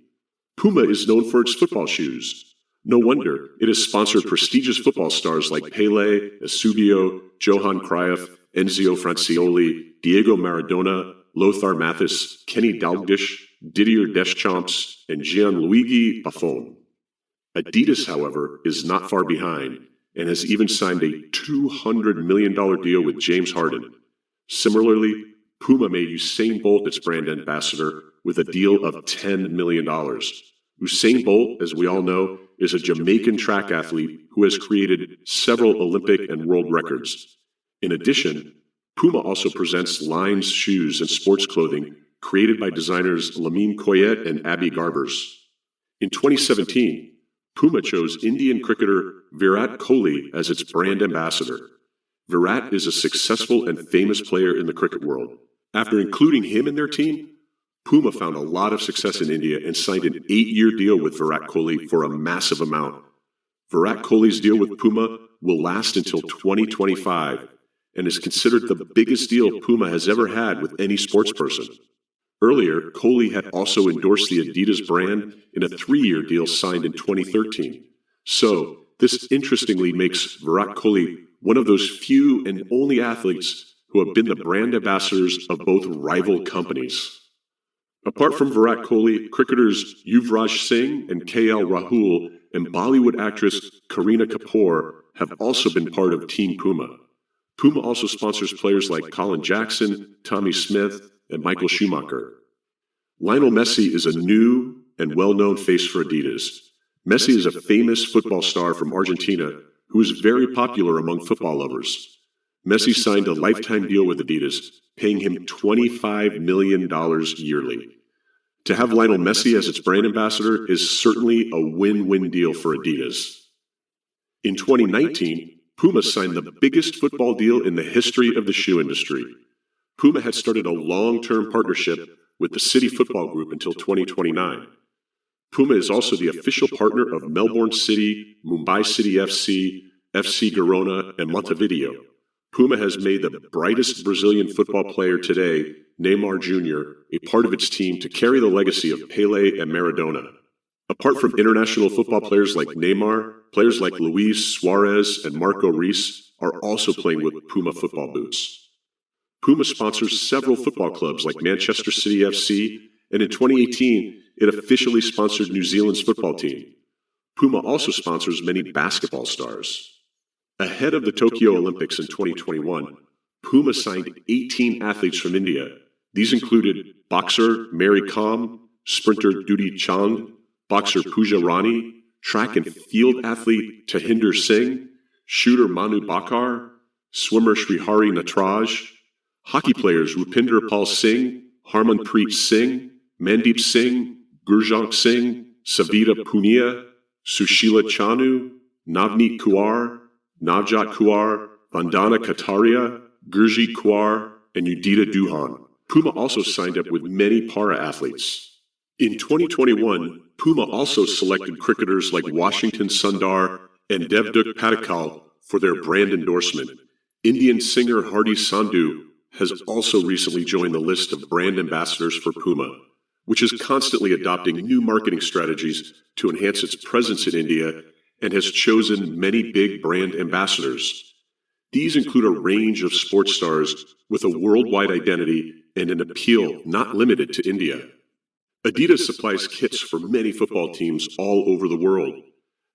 Puma is known for its football shoes. No wonder it has sponsored prestigious football stars like Pele, Eusebio, Johan Cruyff, Enzio Francioli, Diego Maradona, Lothar Matthias, Kenny Dalglish, Didier Deschamps, and Gianluigi Buffon. Adidas, however, is not far behind and has even signed a $200 million deal with James Harden. Similarly, Puma made Usain Bolt its brand ambassador with a deal of $10 million. Usain Bolt, as we all know, is a Jamaican track athlete who has created several Olympic and world records. In addition, Puma also presents lines, shoes, and sports clothing created by designers Lamine Koyet and Abby Garbers. In 2017, Puma chose Indian cricketer Virat Kohli as its brand ambassador. Virat is a successful and famous player in the cricket world. After including him in their team, Puma found a lot of success in India and signed an 8-year deal with Virat Kohli for a massive amount. Virat Kohli's deal with Puma will last until 2025 and is considered the biggest deal Puma has ever had with any sports person. Earlier, Kohli had also endorsed the Adidas brand in a 3-year deal signed in 2013. So, this interestingly makes Virat Kohli one of those few and only athletes who have been the brand ambassadors of both rival companies. Apart from Virat Kohli, cricketers Yuvraj Singh and KL Rahul and Bollywood actress Kareena Kapoor have also been part of Team Puma. Puma also sponsors players like Colin Jackson, Tommy Smith, and Michael Schumacher. Lionel Messi is a new and well-known face for Adidas. Messi is a famous football star from Argentina who is very popular among football lovers. Messi signed a lifetime deal with Adidas, paying him $25 million yearly. To have Lionel Messi as its brand ambassador is certainly a win-win deal for Adidas. In 2019, Puma signed the biggest football deal in the history of the shoe industry. Puma had started a long-term partnership with the City Football Group until 2029. Puma is also the official partner of Melbourne City, Mumbai City FC, FC Girona, and Montevideo. Puma has made the brightest Brazilian football player today, Neymar Jr., a part of its team to carry the legacy of Pelé and Maradona. Apart from international football players like Neymar, players like Luis Suarez and Marco Reus are also playing with Puma football boots. Puma sponsors several football clubs like Manchester City FC, and in 2018, it officially sponsored New Zealand's football team. Puma also sponsors many basketball stars. Ahead of the Tokyo Olympics in 2021, Puma signed 18 athletes from India. These included boxer Mary Kom, sprinter Dudi Chand, boxer Pooja Rani, track and field athlete Tahinder Singh, shooter Manu Bakar, swimmer Srihari Natraj, hockey players Rupinder Pal Singh, Harmanpreet Singh, Mandeep Singh, Gurjant Singh, Savita Punia, Sushila Chanu, Navneet Kaur, Navjot Kaur, Vandana Kataria, Gurjit Kaur, and Udita Duhan. Puma also signed up with many para-athletes. In 2021, Puma also selected cricketers like Washington Sundar and Devdutt Padikkal for their brand endorsement. Indian singer Hardy Sandhu has also recently joined the list of brand ambassadors for Puma, which is constantly adopting new marketing strategies to enhance its presence in India and has chosen many big brand ambassadors. These include a range of sports stars with a worldwide identity and an appeal not limited to India. Adidas supplies kits for many football teams all over the world.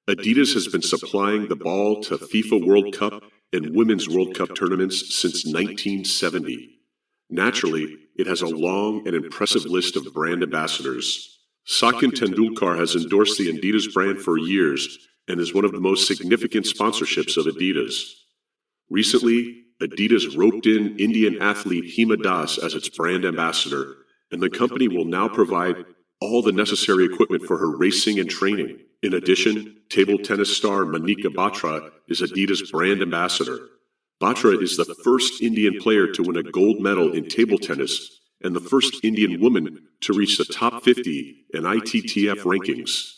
Adidas has been supplying the ball to FIFA World Cup and Women's World Cup tournaments since 1970. Naturally, it has a long and impressive list of brand ambassadors. Sachin Tendulkar has endorsed the Adidas brand for years and is one of the most significant sponsorships of Adidas. Recently, Adidas roped in Indian athlete Hima Das as its brand ambassador, and the company will now provide all the necessary equipment for her racing and training. In addition, table tennis star Manika Batra is Adidas' brand ambassador. Batra is the first Indian player to win a gold medal in table tennis and the first Indian woman to reach the top 50 in ITTF rankings.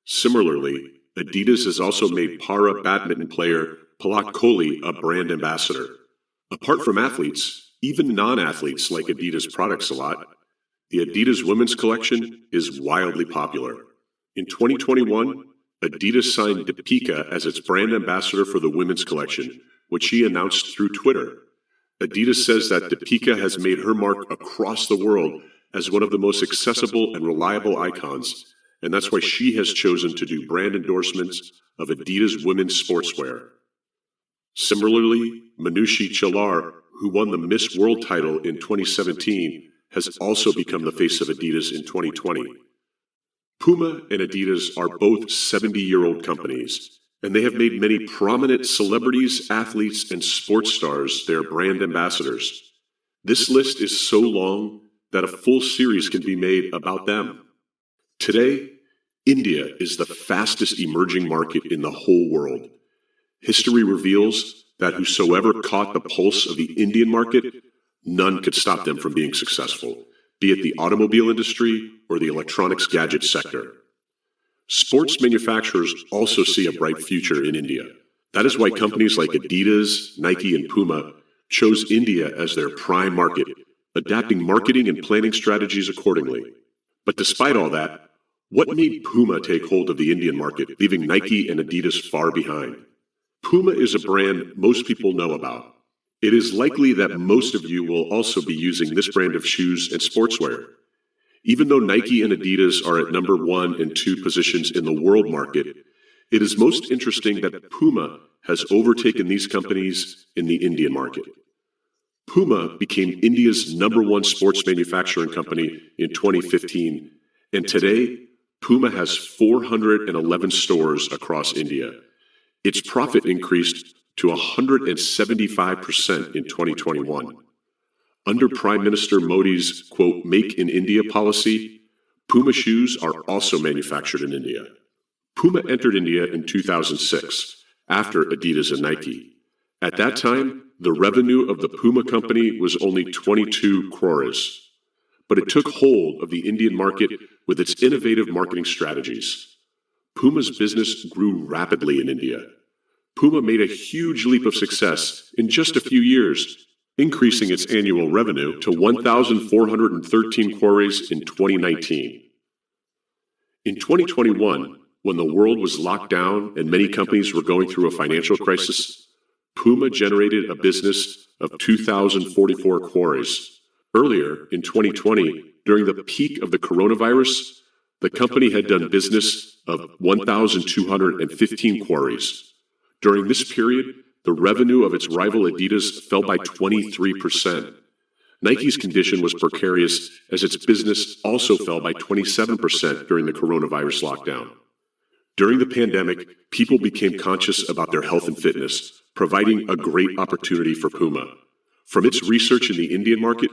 Similarly, Adidas has also made para badminton player Palak Kohli a brand ambassador. Apart from athletes, even non-athletes like Adidas products a lot. The Adidas women's collection is wildly popular. In 2021, Adidas signed Deepika as its brand ambassador for the women's collection, which she announced through Twitter. Adidas says that Deepika has made her mark across the world as one of the most accessible and reliable icons, and that's why she has chosen to do brand endorsements of Adidas women's sportswear. Similarly, Manushi Chilar, who won the Miss World title in 2017, has also become the face of Adidas in 2020. Puma and Adidas are both 70-year-old companies, and they have made many prominent celebrities, athletes, and sports stars their brand ambassadors. This list is so long that a full series can be made about them. Today, India is the fastest emerging market in the whole world. History reveals that whosoever caught the pulse of the Indian market, none could stop them from being successful, be it the automobile industry or the electronics gadget sector. Sports manufacturers also see a bright future in India. That is why companies like Adidas, Nike, and Puma chose India as their prime market, adapting marketing and planning strategies accordingly. But despite all that, what made Puma take hold of the Indian market, leaving Nike and Adidas far behind? Puma is a brand most people know about. It is likely that most of you will also be using this brand of shoes and sportswear. Even though Nike and Adidas are at number 1 and 2 positions in the world market, it is most interesting that Puma has overtaken these companies in the Indian market. Puma became India's number 1 sports manufacturing company in 2015, and today, Puma has 411 stores across India. Its profit increased to 175% in 2021. Under Prime Minister Modi's, quote, Make in India policy, Puma shoes are also manufactured in India. Puma entered India in 2006 after Adidas and Nike. At that time, the revenue of the Puma company was only 22 crores. But it took hold of the Indian market with its innovative marketing strategies. Puma's business grew rapidly in India. Puma made a huge leap of success in just a few years, increasing its annual revenue to 1,413 crores in 2019. In 2021, when the world was locked down and many companies were going through a financial crisis, Puma generated a business of 2,044 crores. Earlier, in 2020, during the peak of the coronavirus, the company had done business of 1,215 crores. During this period, the revenue of its rival Adidas fell by 23%. Nike's condition was precarious as its business also fell by 27% during the coronavirus lockdown. During the pandemic, people became conscious about their health and fitness, providing a great opportunity for Puma. From its research in the Indian market,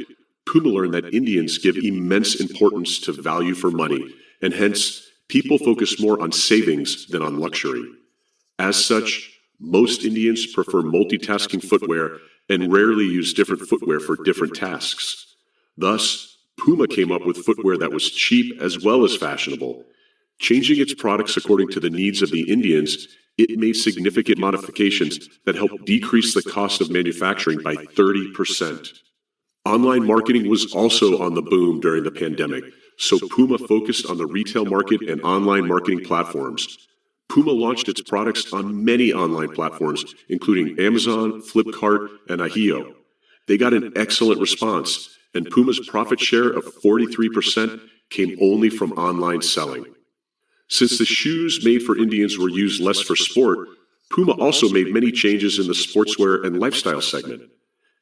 Puma learned that Indians give immense importance to value for money, and hence, people focus more on savings than on luxury. As such, most Indians prefer multitasking footwear and rarely use different footwear for different tasks. Thus, Puma came up with footwear that was cheap as well as fashionable. Changing its products according to the needs of the Indians, it made significant modifications that helped decrease the cost of manufacturing by 30%. Online marketing was also on the boom during the pandemic, so Puma focused on the retail market and online marketing platforms. Puma launched its products on many online platforms, including Amazon, Flipkart, and Ahio. They got an excellent response, and Puma's profit share of 43% came only from online selling. Since the shoes made for Indians were used less for sport, Puma also made many changes in the sportswear and lifestyle segment.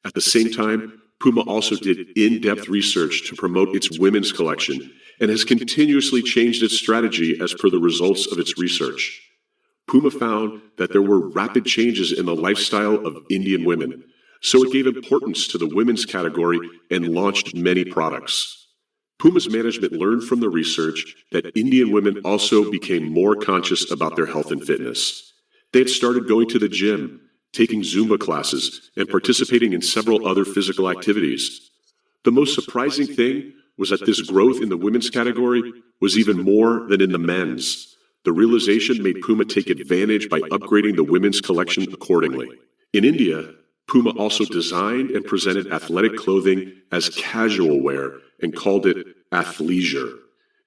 At the same time, Puma also did in-depth research to promote its women's collection and has continuously changed its strategy as per the results of its research. Puma found that there were rapid changes in the lifestyle of Indian women, so it gave importance to the women's category and launched many products. Puma's management learned from the research that Indian women also became more conscious about their health and fitness. They had started going to the gym, taking Zumba classes, and participating in several other physical activities. The most surprising thing was that this growth in the women's category was even more than in the men's. The realization made Puma take advantage by upgrading the women's collection accordingly. In India, Puma also designed and presented athletic clothing as casual wear and called it athleisure.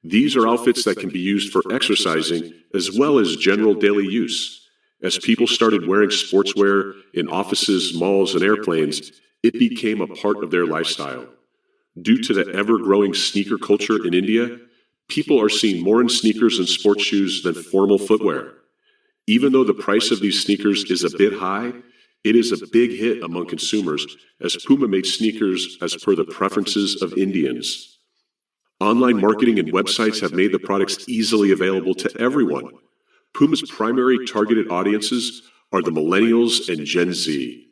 These are outfits that can be used for exercising as well as general daily use. As people started wearing sportswear in offices, malls, and airplanes, it became a part of their lifestyle. Due to the ever-growing sneaker culture in India, people are seeing more in sneakers and sports shoes than formal footwear. Even though the price of these sneakers is a bit high, it is a big hit among consumers as Puma made sneakers as per the preferences of Indians. Online marketing and websites have made the products easily available to everyone. Puma's primary targeted audiences are the millennials and Gen Z.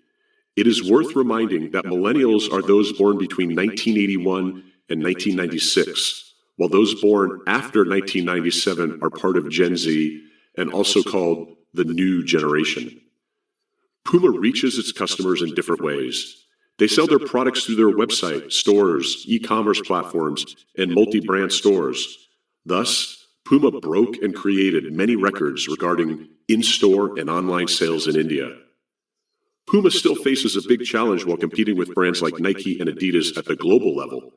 It is worth reminding that millennials are those born between 1981 and 1996, while those born after 1997 are part of Gen Z and also called the new generation. Puma reaches its customers in different ways. They sell their products through their website, stores, e-commerce platforms, and multi-brand stores. Thus, Puma broke and created many records regarding in-store and online sales in India. Puma still faces a big challenge while competing with brands like Nike and Adidas at the global level.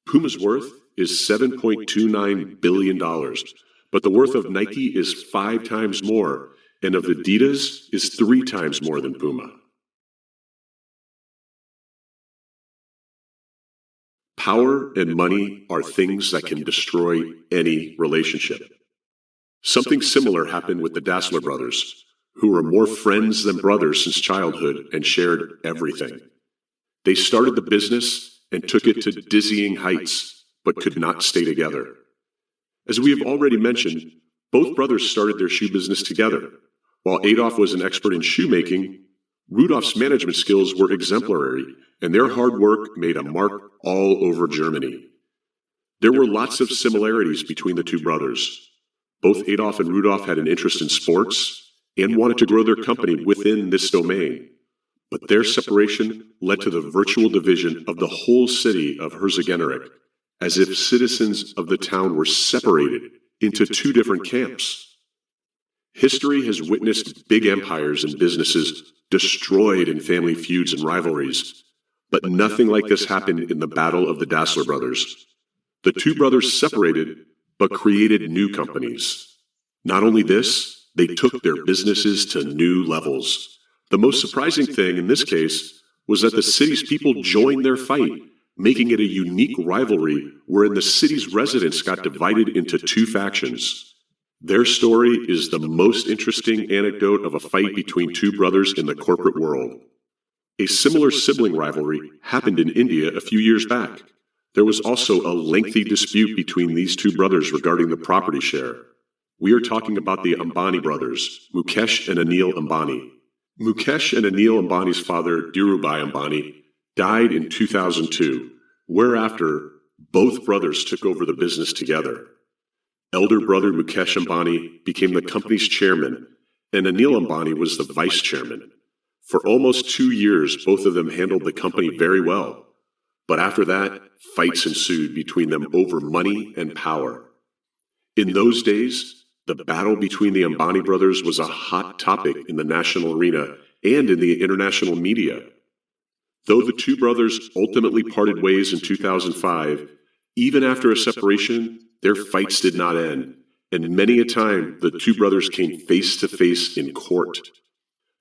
Puma's worth is $7.29 billion, but the worth of Nike is 5 times more, and of Adidas is 3 times more than Puma. Power and money are things that can destroy any relationship. Something similar happened with the Dassler brothers, who were more friends than brothers since childhood and shared everything. They started the business and took it to dizzying heights, but could not stay together. As we have already mentioned, both brothers started their shoe business together. While Adolf was an expert in shoemaking, Rudolf's management skills were exemplary, and their hard work made a mark all over Germany. There were lots of similarities between the two brothers. Both Adolf and Rudolf had an interest in sports, and wanted to grow their company within this domain. But their separation led to the virtual division of the whole city of Herzogenaurach, as if citizens of the town were separated into two different camps. History has witnessed big empires and businesses destroyed in family feuds and rivalries, but nothing like this happened in the Battle of the Dassler brothers. The two brothers separated, but created new companies. Not only this, they took their businesses to new levels. The most surprising thing in this case was that the city's people joined their fight, making it a unique rivalry wherein the city's residents got divided into two factions. Their story is the most interesting anecdote of a fight between two brothers in the corporate world. A similar sibling rivalry happened in India a few years back. There was also a lengthy dispute between these two brothers regarding the property share. We are talking about the Ambani brothers, Mukesh and Anil Ambani. Mukesh and Anil Ambani's father, Dhirubhai Ambani, died in 2002, whereafter both brothers took over the business together. Elder brother Mukesh Ambani became the company's chairman, and Anil Ambani was the vice chairman. For almost 2 years, both of them handled the company very well. But after that, fights ensued between them over money and power. In those days, the battle between the Ambani brothers was a hot topic in the national arena and in the international media. Though the two brothers ultimately parted ways in 2005, even after a separation, their fights did not end, and many a time the two brothers came face to face in court.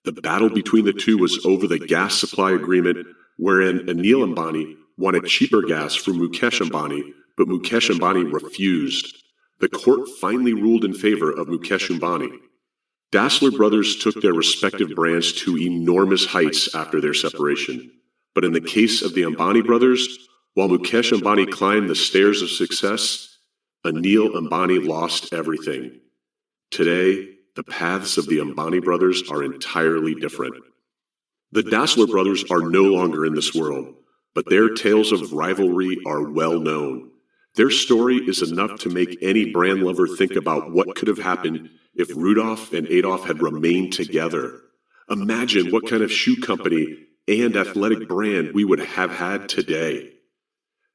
The battle between the two was over the gas supply agreement, wherein Anil Ambani wanted cheaper gas from Mukesh Ambani, but Mukesh Ambani refused. The court finally ruled in favor of Mukesh Ambani. Dassler brothers took their respective brands to enormous heights after their separation. But in the case of the Ambani brothers, while Mukesh Ambani climbed the stairs of success, Anil Ambani lost everything. Today, the paths of the Ambani brothers are entirely different. The Dassler brothers are no longer in this world, but their tales of rivalry are well known. Their story is enough to make any brand lover think about what could have happened if Rudolf and Adolf had remained together. Imagine what kind of shoe company and athletic brand we would have had today.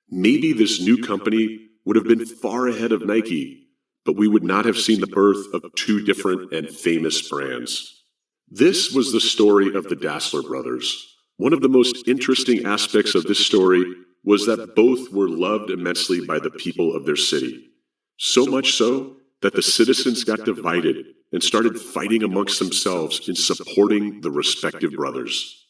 Maybe this new company would have been far ahead of Nike, but we would not have seen the birth of two different and famous brands. This was the story of the Dassler brothers. One of the most interesting aspects of this story was that both were loved immensely by the people of their city. So much so that the citizens got divided and started fighting amongst themselves in supporting the respective brothers.